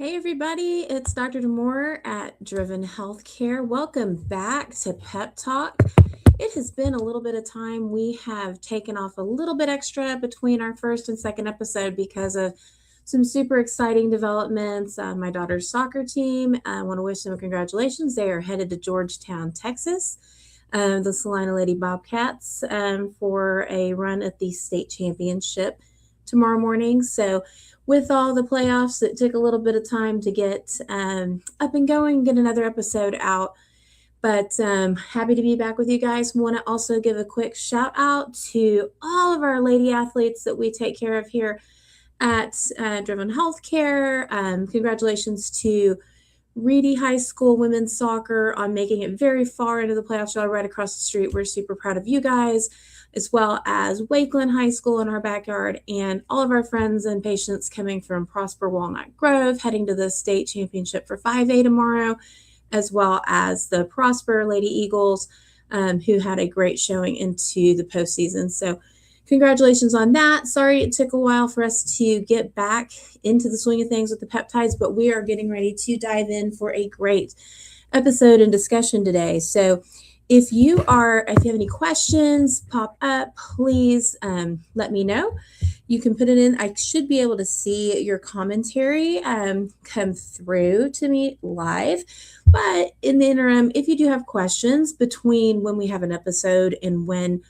Hey everybody, it's Dr. Demore at Driven Healthcare. Welcome back to PepTalk. It has been a little bit of time. We have taken off a little bit extra between our first and second episode because of some super exciting developments. My daughter's soccer team, I want to wish them congratulations. They are headed to Georgetown, Texas, the Salina Lady Bobcats, for a run at the state championship tomorrow morning. So with all the playoffs, it took a little bit of time to get up and going, get another episode out. But happy to be back with you guys. Want to also give a quick shout out to all of our lady athletes that we take care of here at Driven Healthcare. Congratulations to Reedy High School women's soccer on making it very far into the playoffs. Y'all right across the street. We're super proud of you guys, as well as Wakeland High School in our backyard, and all of our friends and patients coming from Prosper Walnut Grove, heading to the state championship for 5A tomorrow, as well as the Prosper Lady Eagles, who had a great showing into the postseason. So congratulations on that. Sorry it took a while for us to get back into the swing of things with the peptides, but we are getting ready to dive in for a great episode and discussion today. So if you have any questions pop up, please let me know. You can put it in. I should be able to see your commentary come through to me live. But in the interim, if you do have questions between when we have an episode and when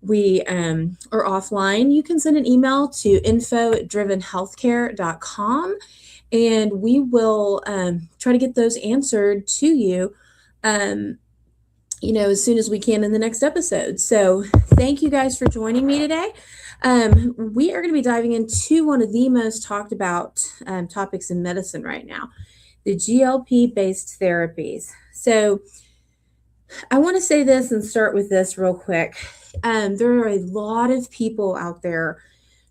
we are offline, you can send an email to info@drivenhealthcare.com, and we will try to get those answered to you as soon as we can in the next episode. So thank you guys for joining me today. We are going to be diving into one of the most talked about topics in medicine right now, the GLP-based therapies. So I want to say this and start with this real quick. There are a lot of people out there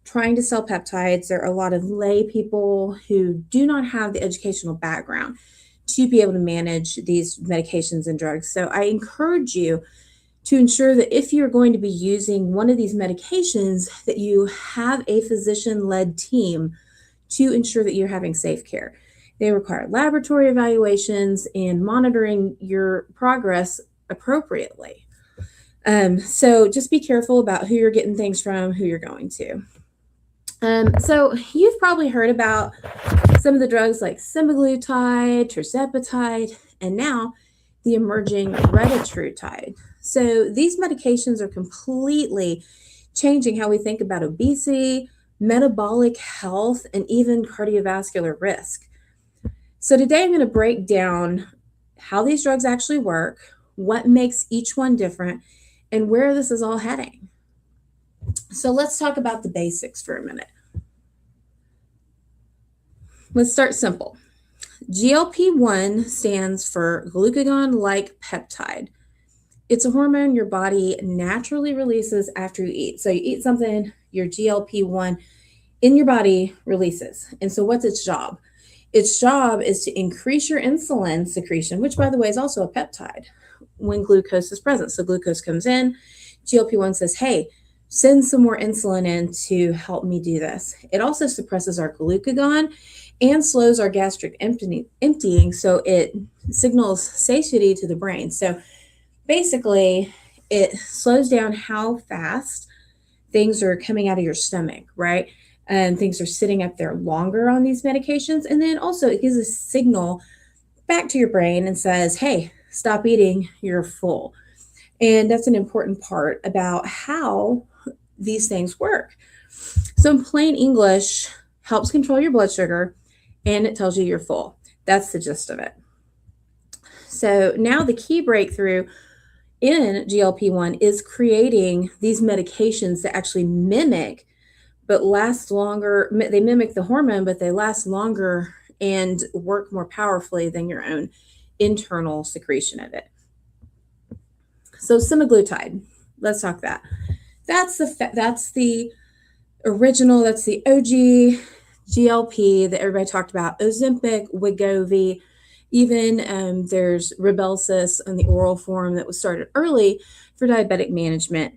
trying to sell peptides. There are a lot of lay people who do not have the educational background to be able to manage these medications and drugs. So I encourage you to ensure that if you're going to be using one of these medications, that you have a physician-led team to ensure that you're having safe care. They require laboratory evaluations and monitoring your progress appropriately. So just be careful about who you're getting things from, who you're going to. So you've probably heard about some of the drugs like semaglutide, tirzepatide, and now the emerging retatrutide. So these medications are completely changing how we think about obesity, metabolic health, and even cardiovascular risk. So today I'm going to break down how these drugs actually work, what makes each one different, and where this is all heading. So let's talk about the basics for a minute. Let's start simple. GLP-1 stands for glucagon-like peptide. It's a hormone your body naturally releases after you eat. So you eat something, your GLP-1 in your body releases. And so what's its job? Its job is to increase your insulin secretion, which, by the way, is also a peptide, when glucose is present. So glucose comes in, GLP-1 says, hey, send some more insulin in to help me do this. It also suppresses our glucagon and slows our gastric emptying, so it signals satiety to the brain. So basically, it slows down how fast things are coming out of your stomach, right? And things are sitting up there longer on these medications. And then also it gives a signal back to your brain and says, hey, stop eating, you're full. And that's an important part about how these things work. So in plain English, helps control your blood sugar, and it tells you you're full. That's the gist of it. So now the key breakthrough in GLP-1 is creating these medications that actually mimic but last longer. They mimic the hormone, but they last longer and work more powerfully than your own internal secretion of it. So semaglutide, let's talk that. That's the original, that's the OG GLP that everybody talked about. Ozempic, Wegovy, even there's Rybelsus in the oral form that was started early for diabetic management.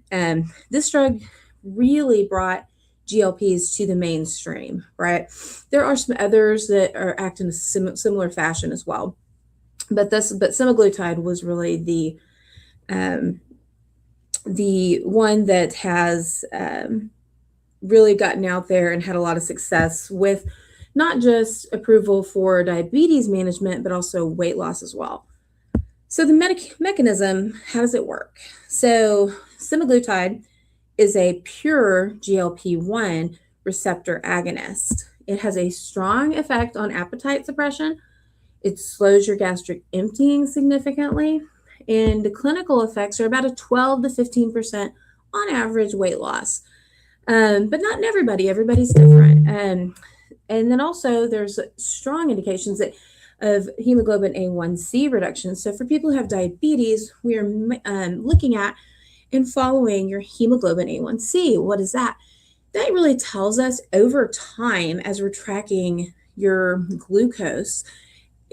This drug really brought GLPs to the mainstream, right? There are some others that are acting in a similar fashion as well, but semaglutide was really um, the one that has really gotten out there and had a lot of success with not just approval for diabetes management, but also weight loss as well. So the mechanism, how does it work? So semaglutide is a pure GLP-1 receptor agonist. It has a strong effect on appetite suppression. It slows your gastric emptying significantly. And the clinical effects are about a 12 to 15% on average weight loss. But not in everybody. Everybody's different. And then also there's strong indications that of hemoglobin A1C reduction. So for people who have diabetes, we are looking at and following your hemoglobin A1C. What is that? That really tells us over time as we're tracking your glucose,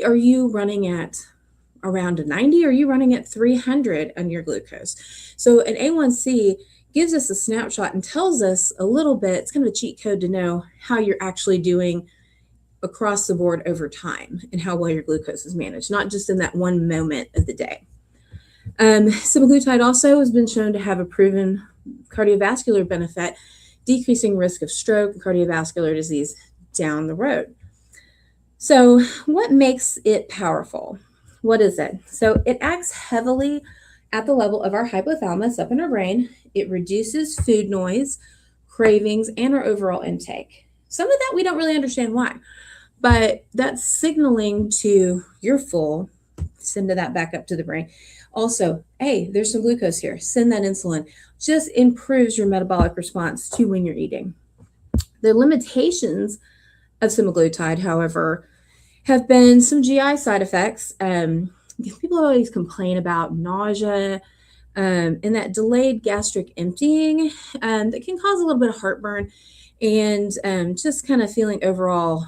are you running at around a 90 or are you running at 300 on your glucose? So an A1C gives us a snapshot and tells us a little bit, it's kind of a cheat code to know how you're actually doing across the board over time and how well your glucose is managed, not just in that one moment of the day. Semaglutide also has been shown to have a proven cardiovascular benefit, decreasing risk of stroke and cardiovascular disease down the road. So what makes it powerful? What is it? So it acts heavily at the level of our hypothalamus up in our brain. It reduces food noise, cravings, and our overall intake. Some of that we don't really understand why, but that's signaling to you're full, send that back up to the brain. Also, hey, there's some glucose here, send that insulin. Just improves your metabolic response to when you're eating. The limitations of semaglutide, however, have been some GI side effects. People always complain about nausea and that delayed gastric emptying that can cause a little bit of heartburn and just kind of feeling overall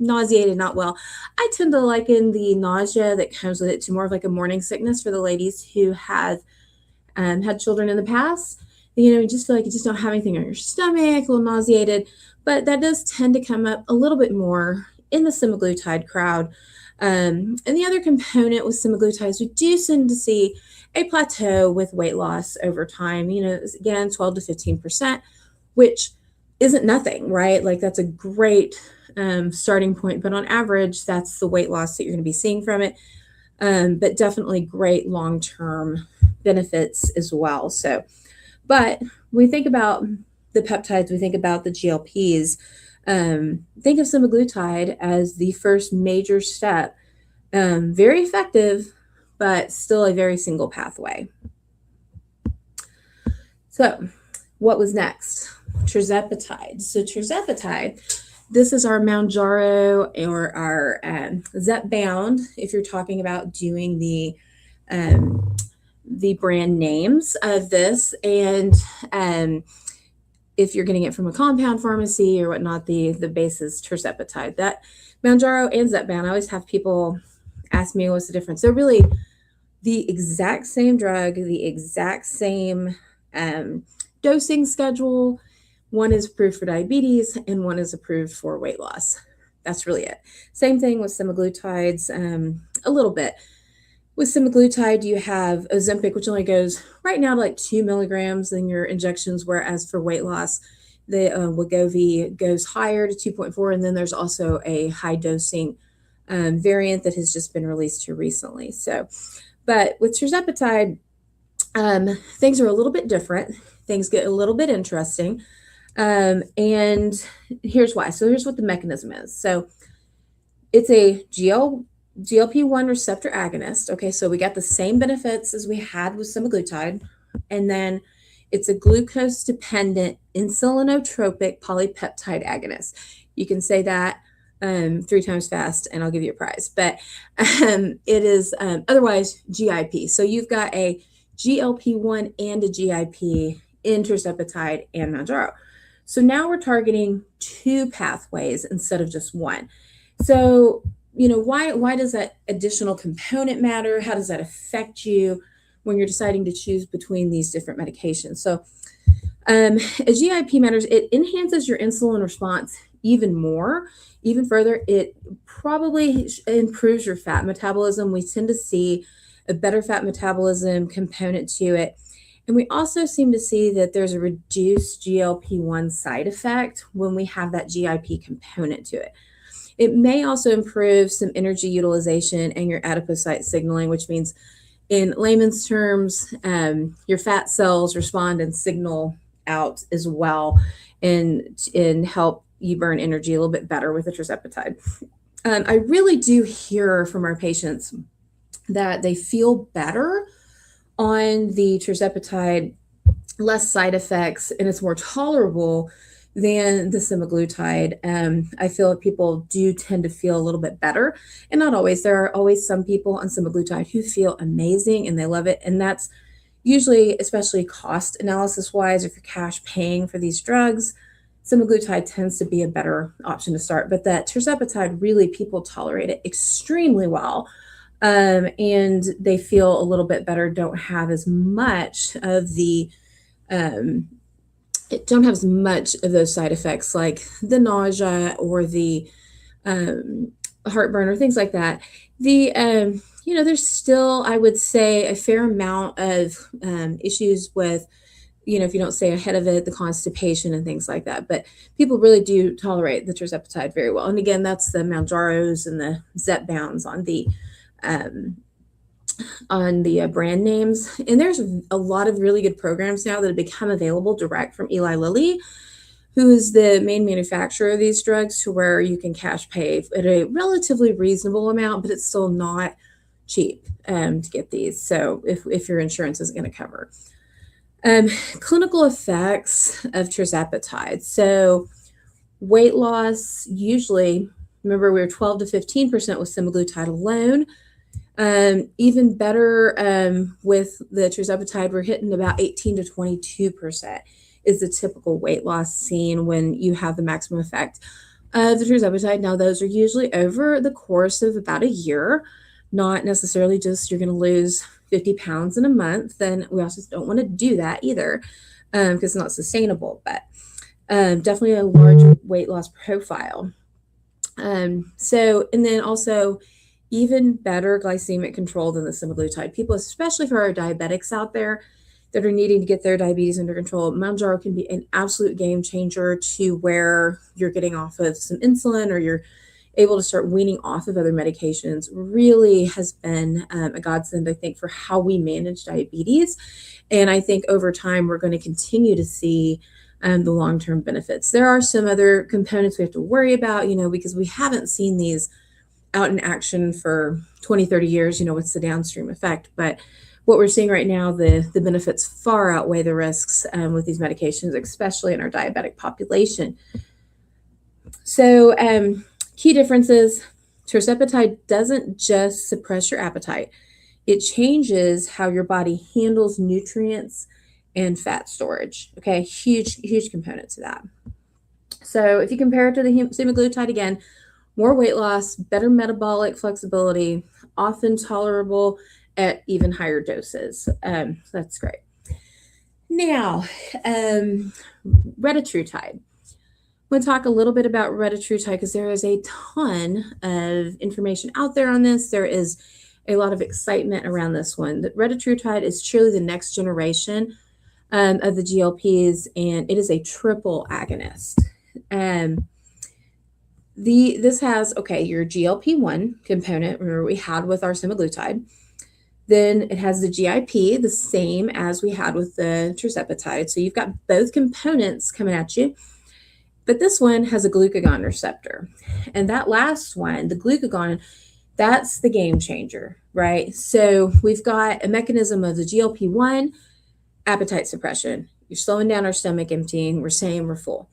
nauseated, not well. I tend to liken the nausea that comes with it to more of like a morning sickness for the ladies who have had children in the past. You just feel like you just don't have anything on your stomach, a little nauseated, but that does tend to come up a little bit more in the semaglutide crowd. And the other component with semaglutide is we do tend to see a plateau with weight loss over time, again, 12 to 15%, which isn't nothing, right? Like that's a great starting point, but on average, that's the weight loss that you're going to be seeing from it. But definitely great long-term benefits as well. So, but we think about the peptides, we think about the GLPs, think of semaglutide as the first major step, very effective, but still a very single pathway. So what was next? Tirzepatide. So tirzepatide, this is our Mounjaro or our Zepbound, if you're talking about doing the brand names of this. And if you're getting it from a compound pharmacy or whatnot, the base is tirzepatide. That Mounjaro and Zepbound, I always have people ask me what's the difference. They're really the exact same drug, the exact same dosing schedule. One is approved for diabetes and one is approved for weight loss. That's really it. Same thing with semaglutides, a little bit. With semaglutide, you have Ozempic, which only goes right now to like 2 milligrams in your injections, whereas for weight loss, the Wegovy goes higher to 2.4, and then there's also a high dosing variant that has just been released here recently. So, but with tirzepatide, things are a little bit different. Things get a little bit interesting. And here's why. So here's what the mechanism is. So it's a GLP-1 receptor agonist. Okay, so we got the same benefits as we had with semaglutide. And then it's a glucose-dependent insulinotropic polypeptide agonist. You can say that 3 times fast and I'll give you a prize. But it is otherwise GIP. So you've got a GLP-1 and a GIP in tirzepatide and Mounjaro. So now we're targeting 2 pathways instead of just one. So, why does that additional component matter? How does that affect you when you're deciding to choose between these different medications? So A GIP matters. It enhances your insulin response even more, even further. It probably improves your fat metabolism. We tend to see a better fat metabolism component to it. And we also seem to see that there's a reduced GLP-1 side effect when we have that GIP component to it. It may also improve some energy utilization and your adipocyte signaling, which means in layman's terms, your fat cells respond and signal out as well and help you burn energy a little bit better with the tirzepatide. I really do hear from our patients that they feel better on the tirzepatide, less side effects, and it's more tolerable than the semaglutide. I feel that people do tend to feel a little bit better, and not always. There are always some people on semaglutide who feel amazing and they love it, and that's usually, especially cost analysis wise, if you're cash paying for these drugs, semaglutide tends to be a better option to start. But that tirzepatide, really, people tolerate it extremely well. And they feel a little bit better, don't have as much of the um, don't have as much of those side effects like the nausea or the um, heartburn or things like that. There's still, I would say, a fair amount of issues with, if you don't stay ahead of it, the constipation and things like that. But people really do tolerate the tirzepatide very well. And again, that's the Mounjaros and the Zepbounds um, on the brand names. And there's a lot of really good programs now that have become available direct from Eli Lilly, who is the main manufacturer of these drugs, to where you can cash pay at a relatively reasonable amount, but it's still not cheap to get these. So if your insurance isn't going to cover. Clinical effects of tirzepatide. So weight loss, usually, remember we were 12 to 15% with semaglutide alone. Even better with the tirzepatide, we're hitting about 18 to 22% is the typical weight loss seen when you have the maximum effect of the tirzepatide. Now, those are usually over the course of about a year, not necessarily just you're going to lose 50 pounds in a month. Then we also don't want to do that either because it's not sustainable, but definitely a large weight loss profile. And then also even better glycemic control than the semaglutide. People, especially for our diabetics out there that are needing to get their diabetes under control, Mounjaro can be an absolute game changer to where you're getting off of some insulin or you're able to start weaning off of other medications. Really has been a godsend, I think, for how we manage diabetes. And I think over time, we're going to continue to see the long-term benefits. There are some other components we have to worry about, because we haven't seen these out in action for 20, 30 years, what's the downstream effect. But what we're seeing right now, the benefits far outweigh the risks with these medications, especially in our diabetic population. So key differences, tirzepatide doesn't just suppress your appetite. It changes how your body handles nutrients and fat storage. Okay, huge component to that. So if you compare it to the semaglutide, again, more weight loss, better metabolic flexibility, often tolerable at even higher doses. That's great. Now, retatrutide. I'm going to talk a little bit about retatrutide because there is a ton of information out there on this. There is a lot of excitement around this one. The retatrutide is truly the next generation of the GLPs, and it is a triple agonist. This has, your GLP-1 component, remember we had with our semaglutide. Then it has the GIP, the same as we had with the tirzepatide. So you've got both components coming at you. But this one has a glucagon receptor. And that last one, the glucagon, that's the game changer, right? So we've got a mechanism of the GLP-1, appetite suppression. You're slowing down our stomach emptying. We're saying we're full.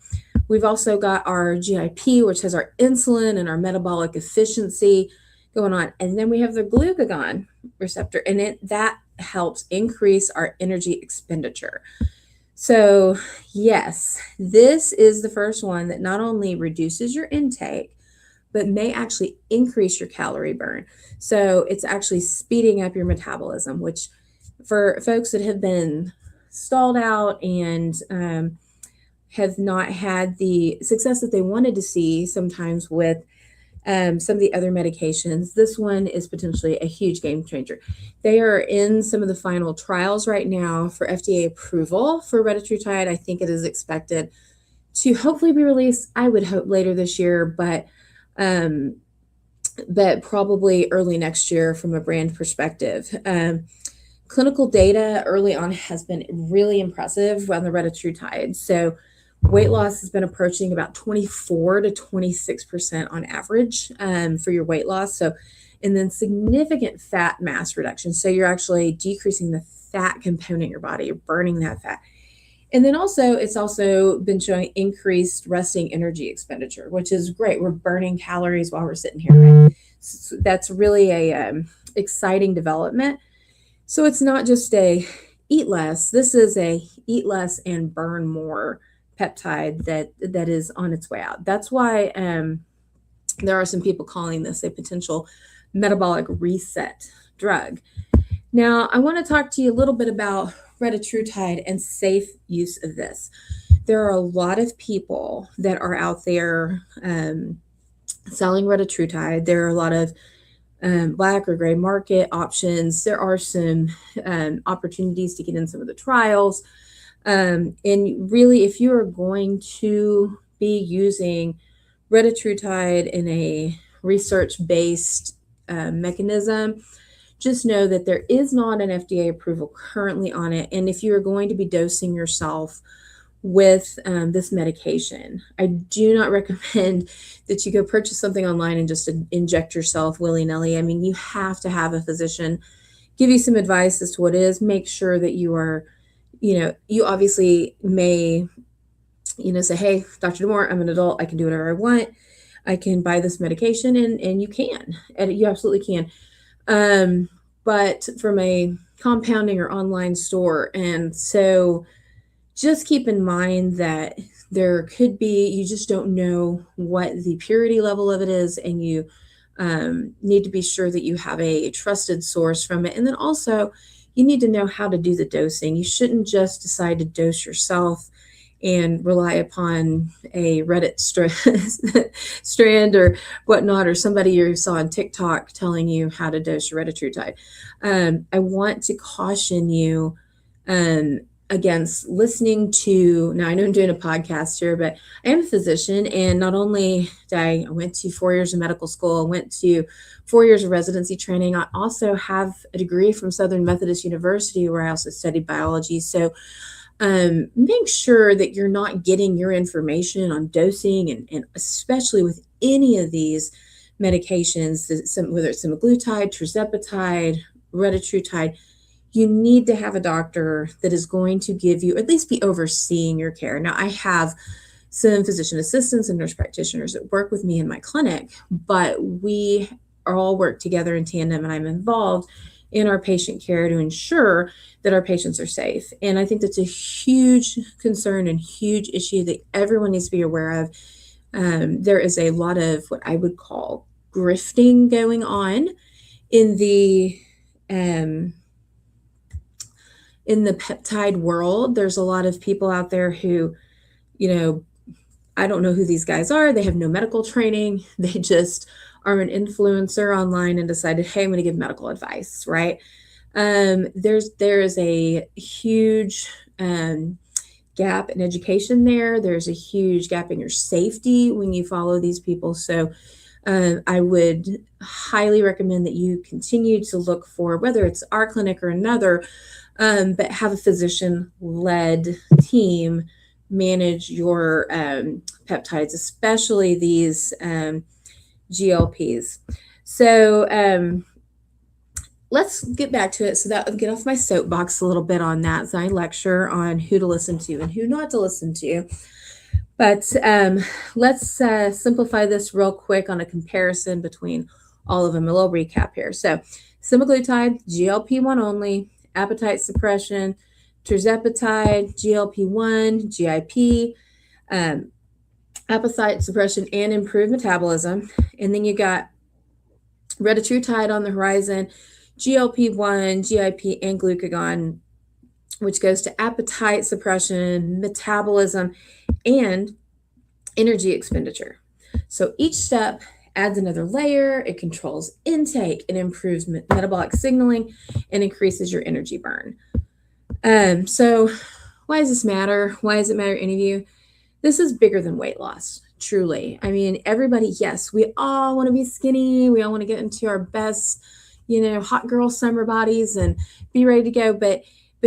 We've also got our GIP, which has our insulin and our metabolic efficiency going on. And then we have the glucagon receptor, and that helps increase our energy expenditure. So yes, this is the first one that not only reduces your intake, but may actually increase your calorie burn. So it's actually speeding up your metabolism, which for folks that have been stalled out and have not had the success that they wanted to see sometimes with some of the other medications. This one is potentially a huge game changer. They are in some of the final trials right now for FDA approval for retatrutide. I think it is expected to hopefully be released, I would hope later this year, but probably early next year from a brand perspective. Clinical data early on has been really impressive on the retatrutide. So weight loss has been approaching about 24 to 26% on average for your weight loss. So, and then significant fat mass reduction. So you're actually decreasing the fat component in your body. You're burning that fat. And then also, it's also been showing increased resting energy expenditure, which is great. We're burning calories while we're sitting here, right? So that's really a exciting development. So it's not just a eat less. This is a eat less and burn more peptide that is on its way out. That's why there are some people calling this a potential metabolic reset drug. Now, I want to talk to you a little bit about retatrutide and safe use of this. There are a lot of people that are out there selling retatrutide. There are a lot of black or gray market options. There are some opportunities to get in some of the trials. And really, if you are going to be using retatrutide in a research-based mechanism, just know that there is not an FDA approval currently on it. And if you're going to be dosing yourself with this medication, I do not recommend that you go purchase something online and just inject yourself willy-nilly. I mean, you have to have a physician give you some advice as to what it is. Make sure that you are, you obviously may, say, hey, Dr. DeMore, I'm an adult. I can do whatever I want. I can buy this medication, and you can. And you absolutely can. But from a compounding or online store. And so just keep in mind that there could be, you just don't know what the purity level of it is, and you need to be sure that you have a trusted source from it. And then also, you need to know how to do the dosing. You shouldn't just decide to dose yourself and rely upon a Reddit strand or whatnot, or somebody you saw on TikTok telling you how to dose your retatrutide. I want to caution you against listening to, now I know I'm doing a podcast here, but I am a physician, and not only did I went to 4 years of medical school, went to 4 years of residency training, I also have a degree from Southern Methodist University where I also studied biology. So make sure that you're not getting your information on dosing, and especially with any of these medications, whether it's semaglutide, tirzepatide, retatrutide, you need to have a doctor that is going to give you, at least be overseeing your care. Now, I have some physician assistants and nurse practitioners that work with me in my clinic, but we all work together in tandem, and I'm involved in our patient care to ensure that our patients are safe. And I think that's a huge concern and huge issue that everyone needs to be aware of. There is a lot of what I would call grifting going on in the peptide world. There's a lot of people out there who, I don't know who these guys are. They have no medical training. They just are an influencer online and decided, hey, I'm going to give medical advice, right? There is a huge gap in education there. There's a huge gap in your safety when you follow these people. So I would highly recommend that you continue to look for, whether it's our clinic or another, but have a physician-led team manage your peptides, especially these GLPs. So let's get back to it. So that I'll get off my soapbox a little bit on that. So I lecture on who to listen to and who not to listen to. But let's simplify this real quick on a comparison between all of them. A little recap here. So semaglutide, GLP-1 only, appetite suppression, tirzepatide, GLP-1, GIP, appetite suppression and improved metabolism. And then you got retatrutide on the horizon, GLP-1, GIP, and glucagon which goes to appetite suppression, metabolism, and energy expenditure. So each step adds another layer. It controls intake, it improves metabolic signaling, and increases your energy burn. So why does this matter? Why does it matter to any of you? This is bigger than weight loss, truly. I mean, everybody, yes, we all want to be skinny. We all want to get into our best, hot girl summer bodies and be ready to go. But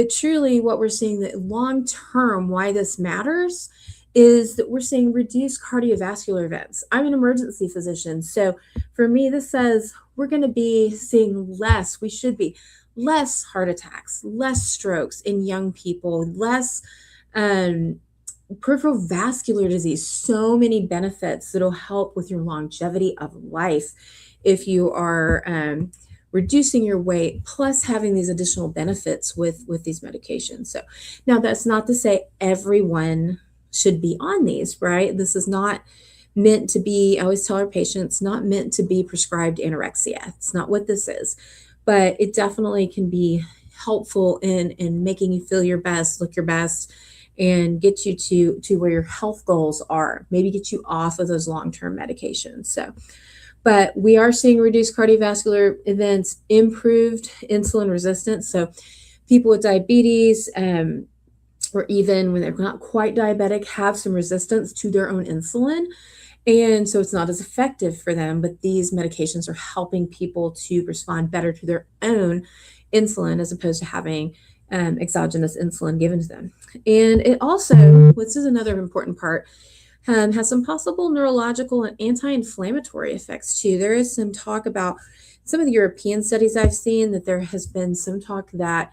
truly what we're seeing that long term, why this matters is that we're seeing reduced cardiovascular events. I'm an emergency physician. So for me, this says we're going to be seeing less, we should be less heart attacks, less strokes in young people, less peripheral vascular disease, so many benefits that'll help with your longevity of life if you are reducing your weight, plus having these additional benefits with these medications. So now that's not to say everyone should be on these, right? This is not meant to be, I always tell our patients, not meant to be prescribed anorexia. It's not what this is, but it definitely can be helpful in making you feel your best, look your best, and get you to where your health goals are, maybe get you off of those long-term medications. So, but we are seeing reduced cardiovascular events, improved insulin resistance. So people with diabetes, or even when they're not quite diabetic, have some resistance to their own insulin. And so it's not as effective for them, but these medications are helping people to respond better to their own insulin as opposed to having exogenous insulin given to them. And it also, which is another important part, has some possible neurological and anti-inflammatory effects too. There is some talk about some of the European studies I've seen that there has been some talk that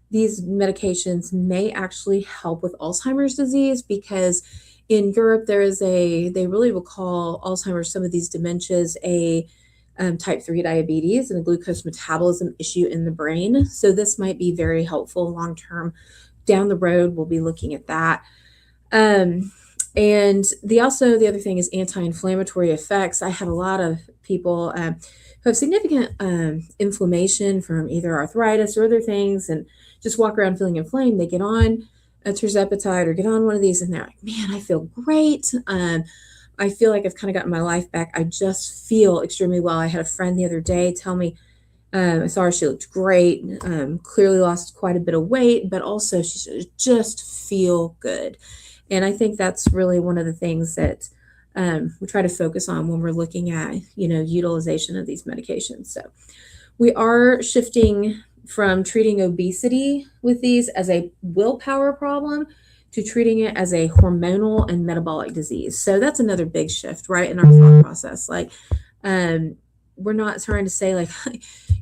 these medications may actually help with Alzheimer's disease, because in Europe they really will call Alzheimer's, some of these dementias, a type 3 diabetes and a glucose metabolism issue in the brain. So this might be very helpful long term. Down the road, we'll be looking at that. And the other thing is anti-inflammatory effects. I have a lot of people who have significant inflammation from either arthritis or other things, and just walk around feeling inflamed. They get on a tirzepatide or get on one of these, and they're like, "Man, I feel great. I feel like I've kind of gotten my life back. I just feel extremely well." I had a friend the other day tell me, I saw her, she looked great, clearly lost quite a bit of weight, but also she should just feel good. And I think that's really one of the things that we try to focus on when we're looking at, utilization of these medications. So we are shifting from treating obesity with these as a willpower problem to treating it as a hormonal and metabolic disease. So that's another big shift, right, in our thought process. Like, we're not trying to say like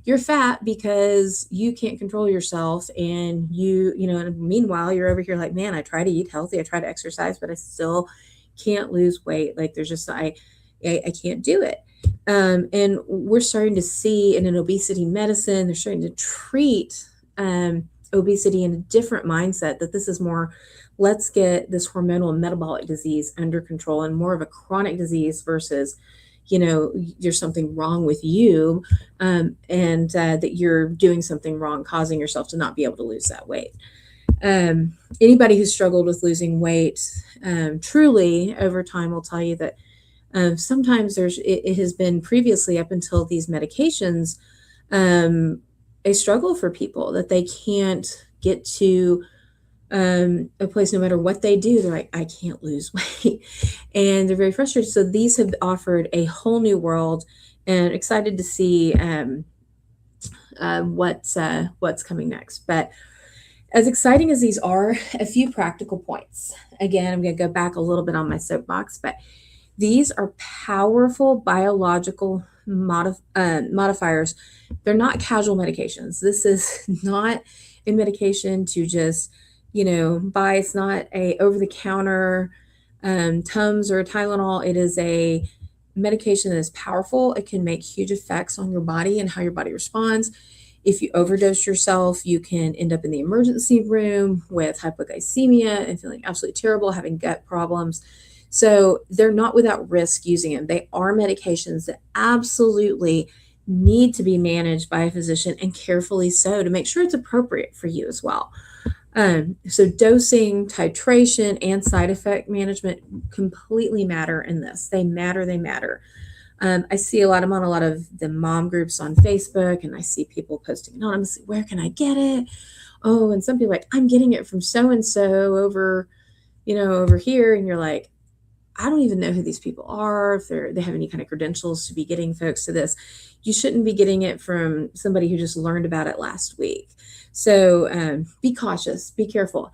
you're fat because you can't control yourself, and and meanwhile you're over here like, man, I try to eat healthy, I try to exercise, but I still can't lose weight. Like there's just I can't do it. And we're starting to see in an obesity medicine, they're starting to treat obesity in a different mindset, that this is more, let's get this hormonal and metabolic disease under control, and more of a chronic disease versus, there's something wrong with you, and that you're doing something wrong, causing yourself to not be able to lose that weight. Anybody who's struggled with losing weight truly over time will tell you that sometimes it has been previously, up until these medications, a struggle for people, that they can't get to a place, no matter what they do, they're like, I can't lose weight. And they're very frustrated. So these have offered a whole new world, and excited to see what's coming next. But as exciting as these are, a few practical points. Again, I'm going to go back a little bit on my soapbox, but these are powerful biological modifiers. They're not casual medications. This is not a medication to just buy. It's not a over-the-counter Tums or Tylenol. It is a medication that is powerful. It can make huge effects on your body and how your body responds. If you overdose yourself, you can end up in the emergency room with hypoglycemia and feeling absolutely terrible, having gut problems. So they're not without risk using them. They are medications that absolutely need to be managed by a physician, and carefully so, to make sure it's appropriate for you as well. So dosing, titration, and side effect management completely matter in this. They matter, they matter. I see a lot, I'm on a lot of the mom groups on Facebook, and I see people posting anonymously, where can I get it? Oh, and some people like, I'm getting it from so and so over, over here. And you're like, I don't even know who these people are, if they have any kind of credentials to be getting folks to this. You shouldn't be getting it from somebody who just learned about it last week. So be cautious, be careful.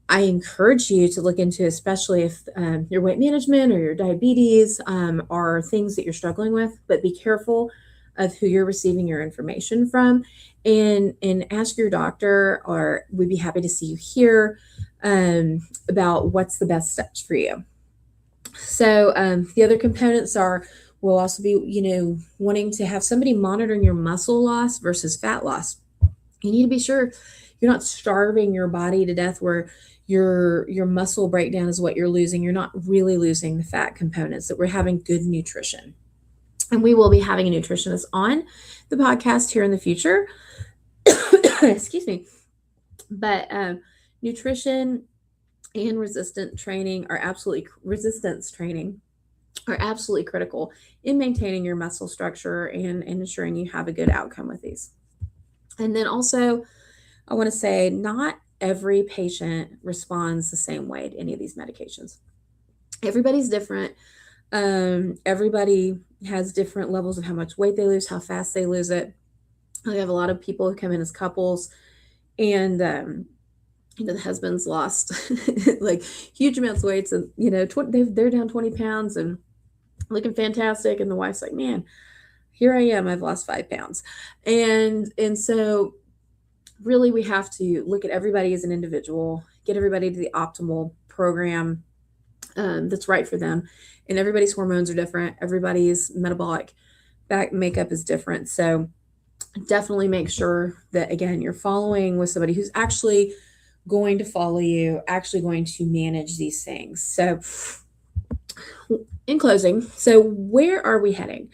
I encourage you to look into, especially if your weight management or your diabetes are things that you're struggling with, but be careful of who you're receiving your information from, and ask your doctor, or we'd be happy to see you here about what's the best steps for you. So the other components are, we'll also be, wanting to have somebody monitoring your muscle loss versus fat loss. You need to be sure you're not starving your body to death where your muscle breakdown is what you're losing. You're not really losing the fat components, that we're having good nutrition. And we will be having a nutritionist on the podcast here in the future. Excuse me. But nutrition and resistance training are absolutely critical in maintaining your muscle structure and ensuring you have a good outcome with these. And then also, I want to say, not every patient responds the same way to any of these medications. Everybody's different. Everybody has different levels of how much weight they lose, how fast they lose it. I have a lot of people who come in as couples, and the husband's lost like huge amounts of weight, and they're down 20 pounds and looking fantastic, and the wife's like, man, here I am, I've lost 5 pounds. And so really we have to look at everybody as an individual, get everybody to the optimal program that's right for them. And everybody's hormones are different, everybody's metabolic makeup is different. So definitely make sure that, again, you're following with somebody who's actually going to follow you, actually going to manage these things. So in closing, so where are we heading?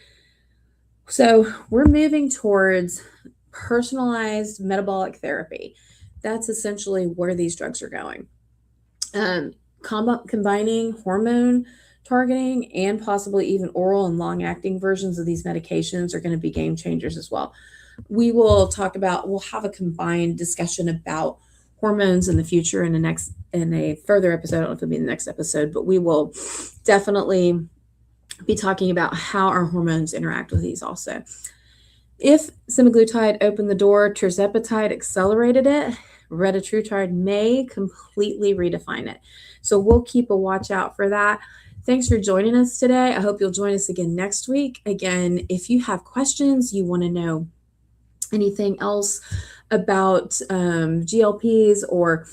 So we're moving towards personalized metabolic therapy. That's essentially where these drugs are going. Combining hormone targeting and possibly even oral and long-acting versions of these medications are going to be game changers as well. We'll have a combined discussion about hormones in the future in a further episode. I don't know if it'll be in the next episode, but we will definitely be talking about how our hormones interact with these also. If semaglutide opened the door, tirzepatide accelerated it, retatrutide may completely redefine it. So we'll keep a watch out for that. Thanks for joining us today. I hope you'll join us again next week. Again, if you have questions, you want to know anything else about GLPs or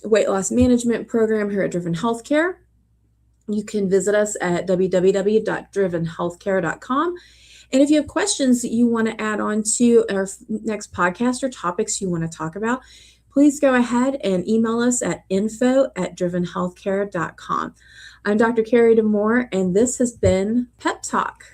weight loss management program here at Driven Healthcare, you can visit us at www.drivenhealthcare.com. And if you have questions that you want to add on to our next podcast or topics you want to talk about, please go ahead and email us at info@drivenhealthcare.com. I'm Dr. Carrie Demore, and this has been Pep Talk.